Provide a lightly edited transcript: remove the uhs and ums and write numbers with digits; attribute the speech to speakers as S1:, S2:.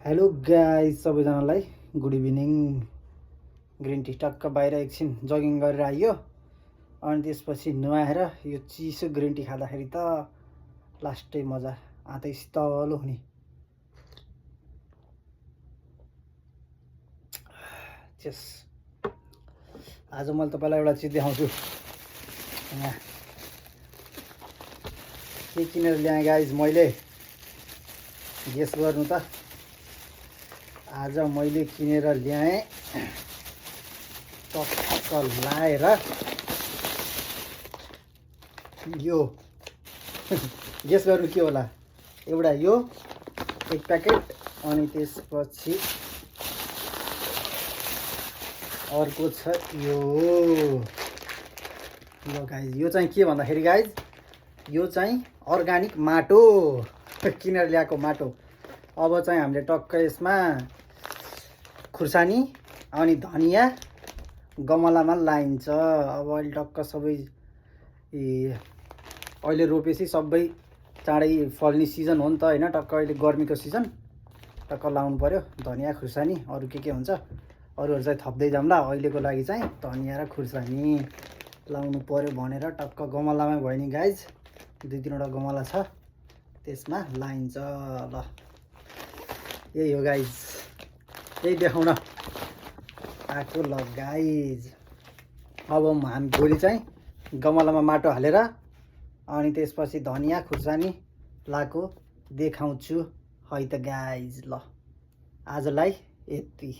S1: Hello guys सबैजनालाई good evening. Green tea टक्क बाहिर एकछिन जगिङ गरेर आइयो अनि त्यसपछि नुहाएर यो चिसो ग्रिन टी खाँदाखेरि त लास्टै मजा, आँतै शीतल हुने। चेस आज मैले तपाईँलाई एउटा चिज देखाउँछु। यहाँ के किनेर ल्याएँ गाइज मैले, गेस गर्नु त। आज मैले किनेर ल्याएँ, टक्क लाएर यो गेस गर्नु के होला। एउटा यो एक प्याकेट अनि त्यसपछि अर्को छ यो गाइज। यो चाहिँ के भन्दाखेरि गाइज, यो चाहिँ अर्गानिक माटो किनेर ल्याएको माटो। अब चाहिँ हामीले टक्क यसमा खुर्सानी अनि धनिया गमलामा लाइन्छ। अब अहिले टक्क सबै अहिले रोपेपछि सबै चाँडै फल्ने सिजन हो नि त हैन। टक्क अहिले गर्मीको सिजन, टक्क लाउनु पर्यो धनिया खुर्सानी। अरू के हुन्छ अरूहरू चाहिँ थप्दै जाम्ला। अहिलेको लागि चाहिँ धनिया र खुर्सानी लाउनु पर्यो भनेर टक्क गमलामै भयो नि गाइज। 2-3वटा गमला छ, त्यसमा लाइन्छ। ल यही हो गाइज, यही देखाउन आएको। ल गाइज अब हामी भोलि चाहिँ गमलामा माटो हालेर अनि त्यसपछि धनिया खुर्सानी लाएको देखाउँछु है त गाइज। ल आजलाई यति।